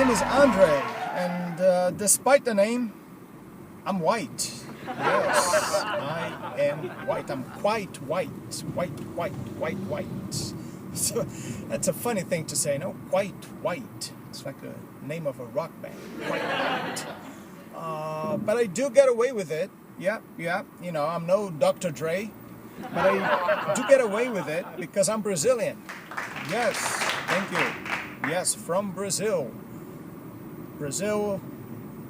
name is Andre, and despite the name, I'm white. Yes, I am white. I'm quite white. White. So that's a funny thing to say, no? Quite white. It's like a name of a rock band. Quite white. But I do get away with it. Yeah. You know, I'm no Dr. Dre, but I do get away with it because I'm Brazilian. Yes, thank you. Yes, from Brazil. Brazil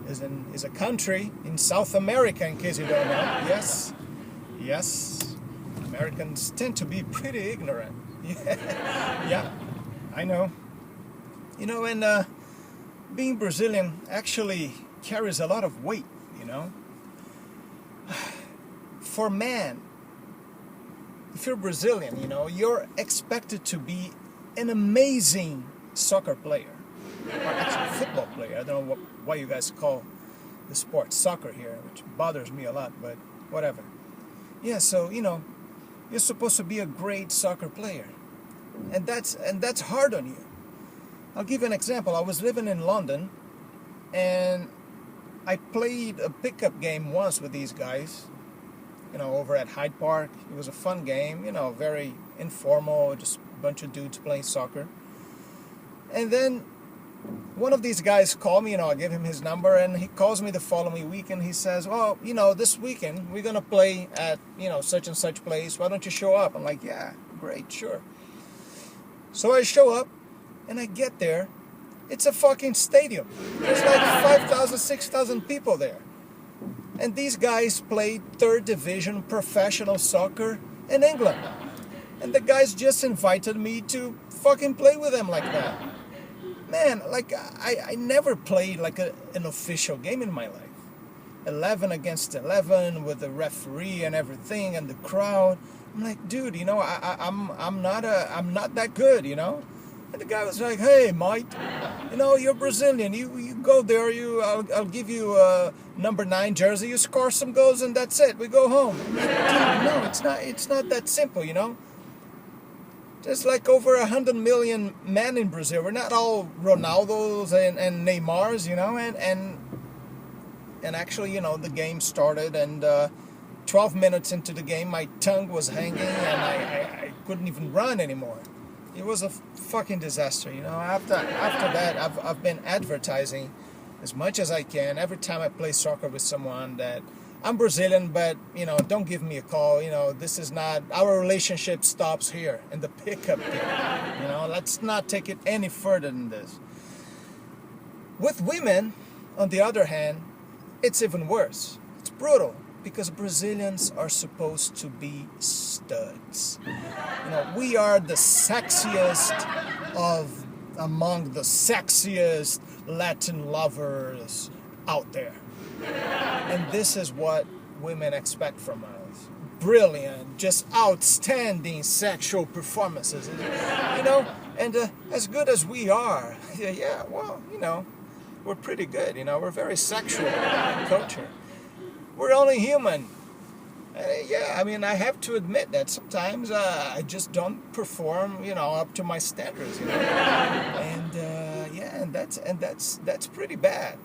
is a country in South America, in case you don't know. Yes. Americans tend to be pretty ignorant. Yeah, I know. You know, and being Brazilian actually carries a lot of weight, you know. For man, if you're Brazilian, you know, you're expected to be an amazing soccer player. Or actually football player. I don't know why you guys call the sport soccer here, which bothers me a lot, but whatever. Yeah, so, you know, you're supposed to be a great soccer player. And that's hard on you. I'll give you an example. I was living in London, and I played a pickup game once with these guys, you know, over at Hyde Park. It was a fun game, you know, very informal, just a bunch of dudes playing soccer. And then one of these guys called me, you know, I gave him his number, and he calls me the following week, and he says, well, you know, this weekend we're going to play at, you know, such and such place. Why don't you show up? I'm like, yeah, great, sure. So I show up, and I get there. It's a fucking stadium. There's like 5,000, 6,000 people there. And these guys played third division professional soccer in England. And the guys just invited me to fucking play with them like that. Man, like, I never played like an official game in my life. 11 against 11 with the referee and everything and the crowd. I'm like, dude, you know, I'm not that good, you know. And the guy was like, hey, mate, you know, you're Brazilian. You go there. I'll give you a number 9 jersey. You score some goals and that's it. We go home. I'm like, dude, no, it's not that simple, you know. There's like over 100 million men in Brazil. We're not all Ronaldos and Neymars, you know. And actually, you know, the game started, and 12 minutes into the game, my tongue was hanging, and I couldn't even run anymore. It was a fucking disaster, you know. After that, I've been advertising as much as I can every time I play soccer with someone that I'm Brazilian, but, you know, don't give me a call. You know, this is not, our relationship stops here in the pickup game. You know, let's not take it any further than this. With women, on the other hand, it's even worse. It's brutal because Brazilians are supposed to be studs. You know, we are the sexiest among the sexiest Latin lovers out there. And this is what women expect from us. Brilliant, just outstanding sexual performances. You know, and as good as we are, yeah, well, you know, we're pretty good, you know, we're very sexual culture. We're only human. Yeah, I mean, I have to admit that sometimes I just don't perform, you know, up to my standards, you know. And yeah, and that's pretty bad.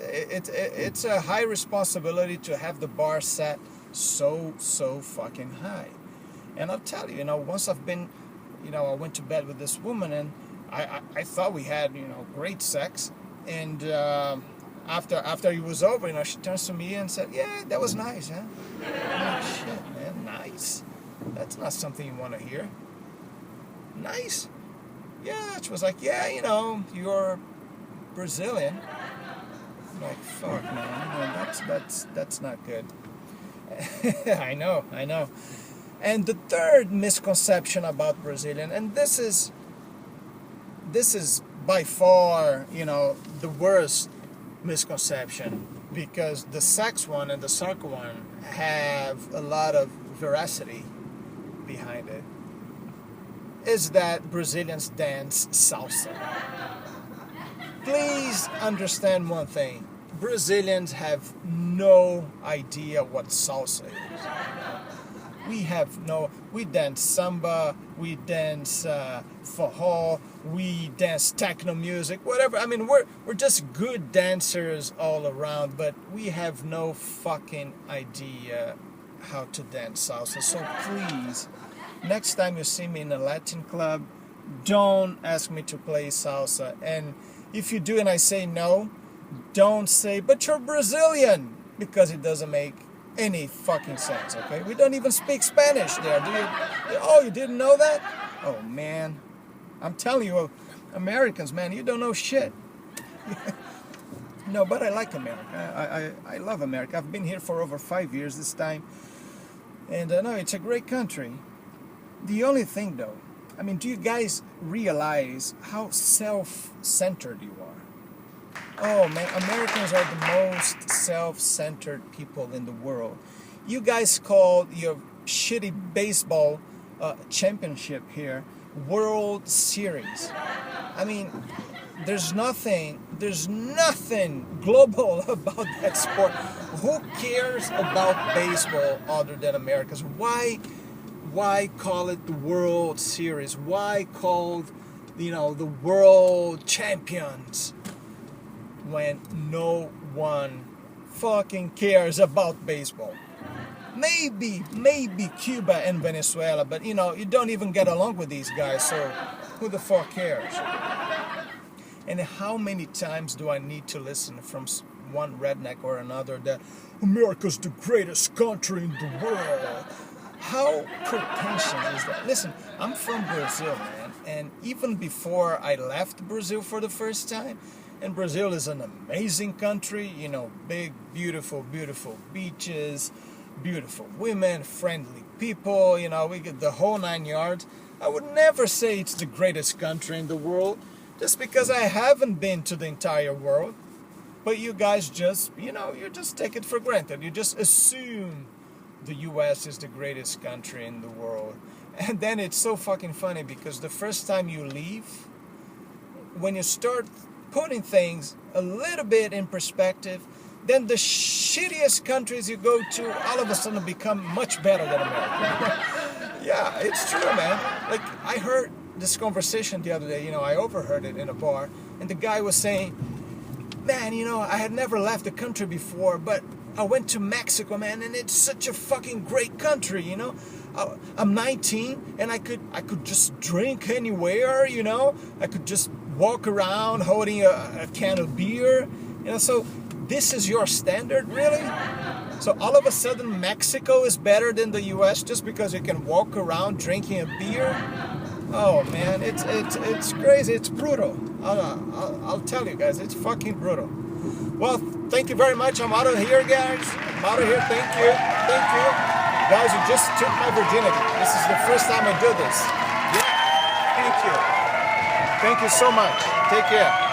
It's a high responsibility to have the bar set so fucking high. And I'll tell you, you know, once I've been, you know, I went to bed with this woman, and I thought we had, you know, great sex. And after it was over, you know, she turns to me and said, yeah, that was nice, huh? I'm like, shit, man, nice. That's not something you want to hear. Nice? Yeah, she was like, yeah, you know, you're Brazilian. I'm like, fuck, man, you know, that's not good. I know. And the third misconception about Brazilian, and this is by far, you know, the worst misconception, because the sex one and the soccer one have a lot of veracity behind it, is that Brazilians dance salsa. Please understand one thing. Brazilians have no idea what salsa is. We have no. We dance samba. We dance forró. We dance techno music. Whatever. I mean, we're just good dancers all around, but we have no fucking idea how to dance salsa. So please, next time you see me in a Latin club, don't ask me to play salsa. And if you do and I say no, don't say, but you're Brazilian, because it doesn't make any fucking sense, okay? We don't even speak Spanish there, do you? Oh, you didn't know that? Oh, man. I'm telling you, Americans, man, you don't know shit. No, but I like America. I love America. I've been here for over 5 years this time. And no, it's a great country. The only thing, though, I mean, do you guys realize how self-centered you are? Oh, man, Americans are the most self-centered people in the world. You guys call your shitty baseball championship here World Series. I mean, there's nothing global about that sport. Who cares about baseball other than Americans? Why call it the World Series? Why call, the world champions when no one fucking cares about baseball? Maybe Cuba and Venezuela, but you don't even get along with these guys, so who the fuck cares? And how many times do I need to listen from one redneck or another that America's the greatest country in the world? How pretentious is that? Listen, I'm from Brazil, man, and even before I left Brazil for the first time, and Brazil is an amazing country, big, beautiful, beautiful beaches, beautiful women, friendly people, we get the whole 9 yards. I would never say it's the greatest country in the world, just because I haven't been to the entire world. But you guys just, you just take it for granted. You just assume the US is the greatest country in the world. And then it's so fucking funny, because the first time you leave, when you start putting things a little bit in perspective, then the shittiest countries you go to all of a sudden become much better than America. Yeah, it's true, man. Like, I heard this conversation the other day, I overheard it in a bar, and the guy was saying, man, I had never left the country before, but I went to Mexico, man, and it's such a fucking great country, I'm 19, and I could just drink anywhere, I could just walk around holding a can of beer, so this is your standard, really? So all of a sudden Mexico is better than the US just because you can walk around drinking a beer? Oh man, it's crazy, it's brutal. I'll tell you guys, it's fucking brutal. Well, thank you very much. I'm out of here, guys. I'm out of here. Thank you. Guys, you just took my virginity. This is the first time I do this. Yeah, thank you. Thank you so much. Take care.